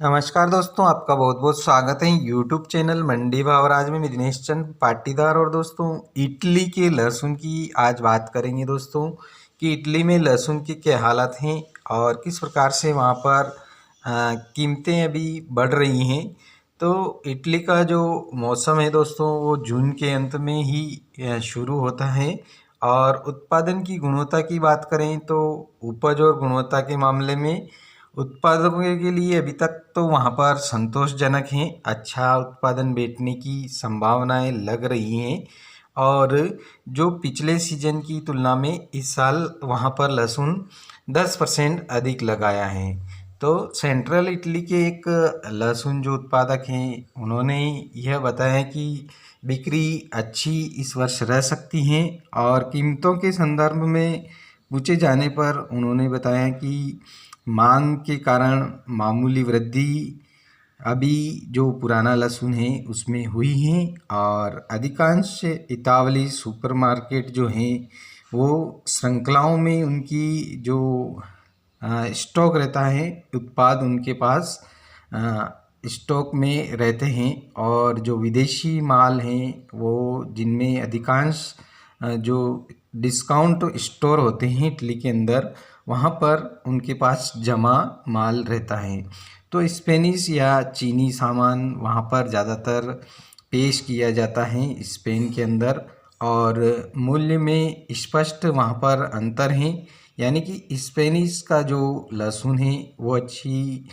नमस्कार दोस्तों, आपका बहुत बहुत स्वागत है यूट्यूब चैनल मंडी भाव। आज में दिनेश चंद पाटीदार। और दोस्तों, इटली के लहसुन की आज बात करेंगे दोस्तों कि इटली में लहसुन की क्या हालत हैं और किस प्रकार से वहाँ पर कीमतें अभी बढ़ रही हैं। तो इटली का जो मौसम है दोस्तों, वो जून के अंत में ही शुरू होता है। और उत्पादन की गुणवत्ता की बात करें तो उपज और गुणवत्ता के मामले में उत्पादकों के लिए अभी तक तो वहाँ पर संतोषजनक हैं। अच्छा उत्पादन बेचने की संभावनाएं लग रही हैं। और जो पिछले सीजन की तुलना में इस साल वहाँ पर लहसुन 10% अधिक लगाया है। तो सेंट्रल इटली के एक लहसुन जो उत्पादक हैं, उन्होंने यह बताया कि बिक्री अच्छी इस वर्ष रह सकती हैं। और कीमतों के संदर्भ में पूछे जाने पर उन्होंने बताया कि मांग के कारण मामूली वृद्धि अभी जो पुराना लहसुन है उसमें हुई है। और अधिकांश इतावली सुपरमार्केट जो हैं वो श्रृंखलाओं में उनकी जो स्टॉक रहता है, उत्पाद उनके पास स्टॉक में रहते हैं। और जो विदेशी माल हैं वो जिनमें अधिकांश जो डिस्काउंट स्टोर होते हैं इटली के अंदर, वहाँ पर उनके पास जमा माल रहता है। तो स्पेनिश या चीनी सामान वहाँ पर ज़्यादातर पेश किया जाता है स्पेन के अंदर। और मूल्य में स्पष्ट वहाँ पर अंतर है, यानी कि स्पेनिश का जो लहसुन है वो अच्छी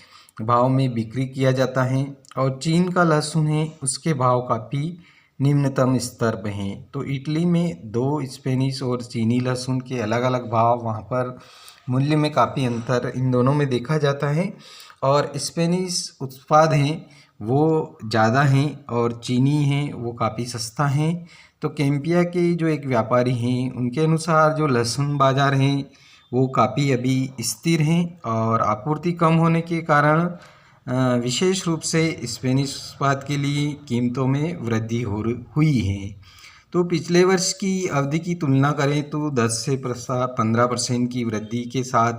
भाव में बिक्री किया जाता है और चीन का लहसुन है उसके भाव काफ़ी निम्नतम स्तर पे हैं। तो इटली में दो स्पेनिश और चीनी लहसुन के अलग अलग भाव, वहाँ पर मूल्य में काफ़ी अंतर इन दोनों में देखा जाता है। और स्पेनिश उत्पाद हैं वो ज़्यादा हैं और चीनी हैं वो काफ़ी सस्ता हैं। तो कैंपिया के जो एक व्यापारी हैं उनके अनुसार जो लहसुन बाज़ार हैं वो काफ़ी अभी स्थिर हैं और आपूर्ति कम होने के कारण विशेष रूप से स्पेनिश उत्पाद के लिए कीमतों में वृद्धि हुई है। तो पिछले वर्ष की अवधि की तुलना करें तो 10 से 15% की वृद्धि के साथ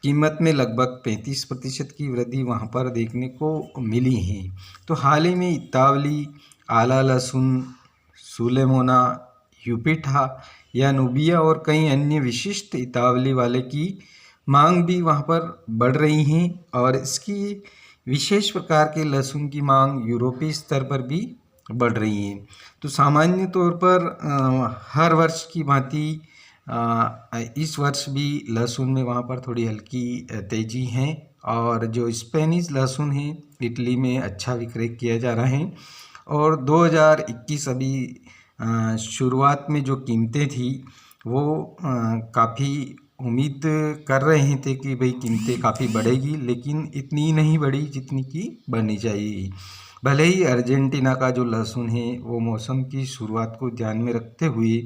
कीमत में लगभग 35% की वृद्धि वहाँ पर देखने को मिली है। तो हाल ही में इतावली, आला लहसुन, सुलेमोना, यूपिठा या नूबिया और कई अन्य विशिष्ट इतावली वाले की मांग भी वहाँ पर बढ़ रही हैं। और इसकी विशेष प्रकार के लहसुन की मांग यूरोपीय स्तर पर भी बढ़ रही है। तो सामान्य तौर पर हर वर्ष की भांति इस वर्ष भी लहसुन में वहाँ पर थोड़ी हल्की तेज़ी है। और जो स्पेनिश लहसुन है इटली में अच्छा विक्रय किया जा रहा है। और 2021 अभी शुरुआत में जो कीमतें थी वो काफ़ी उम्मीद कर रहे थे कि भाई कीमतें काफ़ी बढ़ेगी, लेकिन इतनी नहीं बढ़ी जितनी की बढ़नी चाहिए। भले ही अर्जेंटीना का जो लहसुन है वो मौसम की शुरुआत को ध्यान में रखते हुए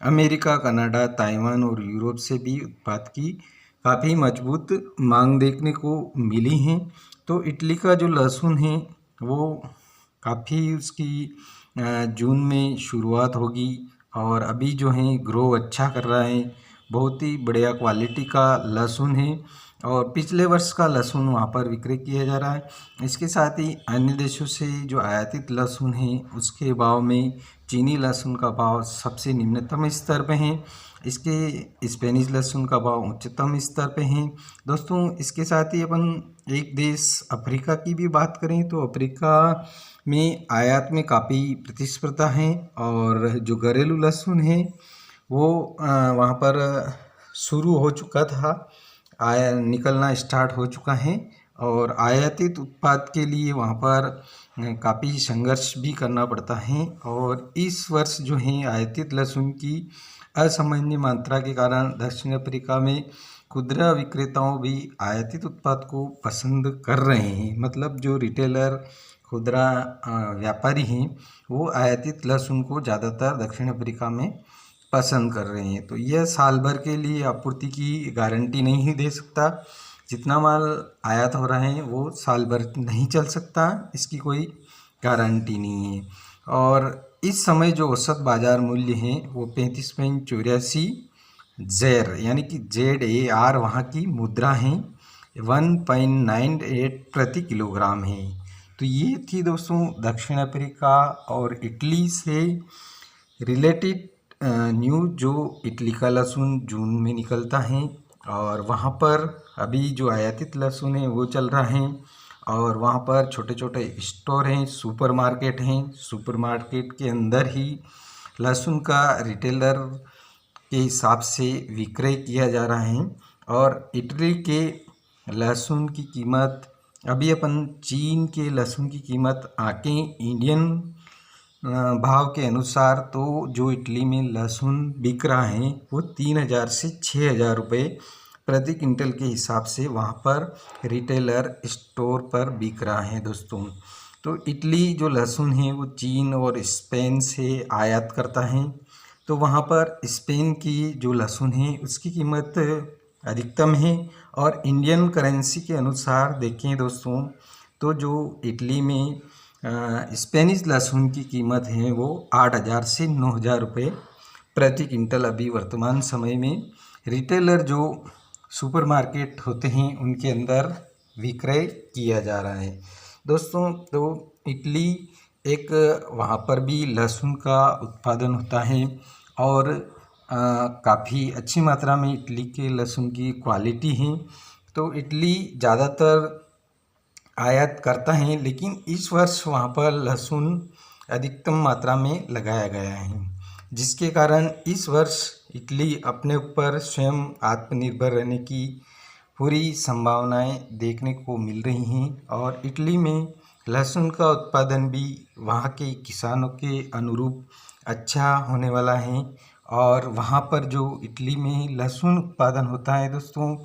अमेरिका, कनाडा, ताइवान और यूरोप से भी उत्पाद की काफ़ी मजबूत मांग देखने को मिली हैं। तो इटली का जो लहसुन है वो काफ़ी उसकी जून में शुरुआत होगी और अभी जो है ग्रो अच्छा कर रहा है। बहुत ही बढ़िया क्वालिटी का लहसुन है और पिछले वर्ष का लहसुन वहाँ पर विक्रय किया जा रहा है। इसके साथ ही अन्य देशों से जो आयातित लहसुन है उसके भाव में चीनी लहसुन का भाव सबसे निम्नतम स्तर पे है। इसके स्पेनिश लहसुन का भाव उच्चतम स्तर पे है। दोस्तों, इसके साथ ही अपन एक देश अफ्रीका की भी बात करें तो अफ्रीका में आयात में काफ़ी प्रतिस्पर्धा है और जो घरेलू लहसुन है वो वहाँ पर शुरू हो चुका था, निकलना स्टार्ट हो चुका है। और आयातित उत्पाद के लिए वहाँ पर काफ़ी संघर्ष भी करना पड़ता है। और इस वर्ष जो है आयातित लहसुन की असामान्य मात्रा के कारण दक्षिण अफ्रीका में खुदरा विक्रेताओं भी आयातित उत्पाद को पसंद कर रहे हैं। मतलब जो रिटेलर खुदरा व्यापारी हैं वो आयातित लहसुन को ज़्यादातर दक्षिण अफ्रीका में पसंद कर रहे हैं। तो यह साल भर के लिए आपूर्ति की गारंटी नहीं दे सकता। जितना माल आयात हो रहा है वो साल भर नहीं चल सकता, इसकी कोई गारंटी नहीं है। और इस समय जो औसत बाज़ार मूल्य है वो 35.84 ज़ेर यानी कि ZAR वहाँ की मुद्रा हैं 1.98 प्रति किलोग्राम है। तो ये थी दोस्तों दक्षिण अफ्रीका और इटली से रिलेटेड न्यूज़। जो इटली का लहसुन जून में निकलता है और वहाँ पर अभी जो आयातित लहसुन है वो चल रहा है, और वहाँ पर छोटे छोटे स्टोर हैं, सुपरमार्केट हैं। सुपरमार्केट के अंदर ही लहसुन का रिटेलर के हिसाब से विक्रय किया जा रहा है। और इटली के लहसुन की कीमत, अभी अपन चीन के लहसुन की कीमत आके इंडियन भाव के अनुसार, तो जो इटली में लहसुन बिक रहा है वो 3,000 से 6,000 रुपये प्रति क्विंटल के हिसाब से वहाँ पर रिटेलर स्टोर पर बिक रहा है दोस्तों। तो इटली जो लहसुन है वो चीन और स्पेन से आयात करता है। तो वहाँ पर स्पेन की जो लहसुन है उसकी कीमत अधिकतम है, और इंडियन करेंसी के अनुसार देखें दोस्तों तो जो इटली में स्पेनिश लहसुन की कीमत है वो 8,000 से 9,000 रुपये प्रति क्विंटल अभी वर्तमान समय में रिटेलर जो सुपरमार्केट होते हैं उनके अंदर विक्रय किया जा रहा है दोस्तों। तो इटली एक वहाँ पर भी लहसुन का उत्पादन होता है, और काफ़ी अच्छी मात्रा में इटली के लहसुन की क्वालिटी है। तो इटली ज़्यादातर आयात करता है, लेकिन इस वर्ष वहाँ पर लहसुन अधिकतम मात्रा में लगाया गया है, जिसके कारण इस वर्ष इटली अपने ऊपर स्वयं आत्मनिर्भर रहने की पूरी संभावनाएं देखने को मिल रही हैं। और इटली में लहसुन का उत्पादन भी वहाँ के किसानों के अनुरूप अच्छा होने वाला है। और वहाँ पर जो इटली में लहसुन उत्पादन होता है दोस्तों,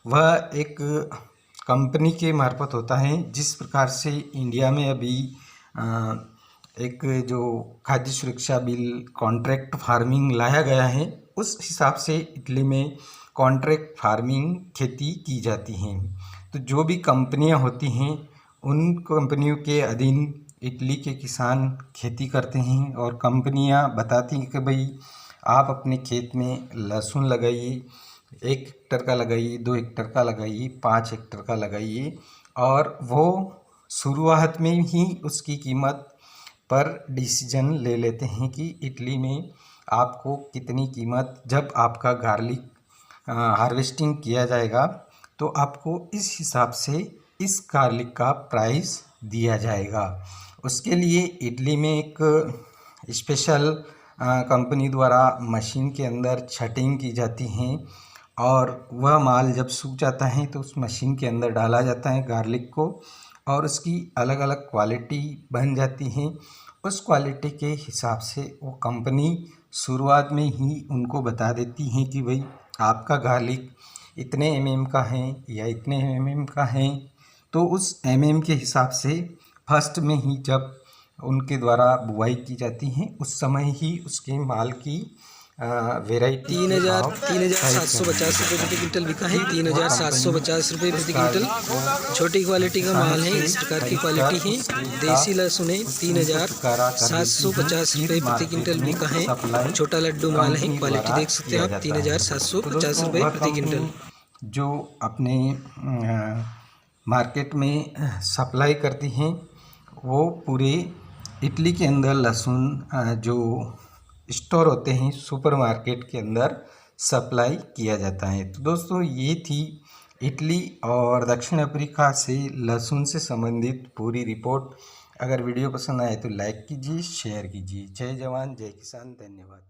वह एक कंपनी के मार्फत होता है। जिस प्रकार से इंडिया में अभी एक जो खाद्य सुरक्षा बिल कॉन्ट्रैक्ट फार्मिंग लाया गया है, उस हिसाब से इटली में कॉन्ट्रैक्ट फार्मिंग खेती की जाती हैं। तो जो भी कंपनियां होती हैं उन कंपनियों के अधीन इटली के किसान खेती करते हैं, और कंपनियां बताती हैं कि भाई आप अपने खेत में लहसुन लगाइए, 1 हेक्टर का लगाइए, 2 हेक्टर का लगाइए, 5 हेक्टर का लगाइए, और वो शुरुआत में ही उसकी कीमत पर डिसीजन ले लेते हैं कि इटली में आपको कितनी कीमत, जब आपका गार्लिक हार्वेस्टिंग किया जाएगा तो आपको इस हिसाब से इस गार्लिक का प्राइस दिया जाएगा। उसके लिए इटली में एक स्पेशल कंपनी द्वारा मशीन के अंदर छटिंग की जाती हैं, और वह माल जब सूख जाता है तो उस मशीन के अंदर डाला जाता है गार्लिक को, और उसकी अलग अलग क्वालिटी बन जाती हैं। उस क्वालिटी के हिसाब से वो कंपनी शुरुआत में ही उनको बता देती हैं कि भाई आपका गार्लिक इतने एमएम का है या इतने एमएम का है। तो उस एमएम के हिसाब से फर्स्ट में ही जब उनके द्वारा बुआई की जाती है उस समय ही उसके माल की वेराइटी 3,750 रुपये प्रति क्विंटल बिका है। 3,750 रुपये प्रति क्विंटल छोटी क्वालिटी का माल है। इस प्रकार की क्वालिटी है। देसी लहसुन है 3,750 रुपये प्रति क्विंटल बिका है। छोटा लड्डू माल है, क्वालिटी देख सकते हैं आप, 3,750 रुपये प्रति क्विंटल। जो अपने मार्केट में सप्लाई करती हैं वो पूरे इटली के अंदर लहसुन जो स्टोर होते हैं सुपरमार्केट के अंदर सप्लाई किया जाता है। तो दोस्तों ये थी इटली और दक्षिण अफ्रीका से लहसुन से संबंधित पूरी रिपोर्ट। अगर वीडियो पसंद आए तो लाइक कीजिए, शेयर कीजिए। जय जवान जय किसान, धन्यवाद।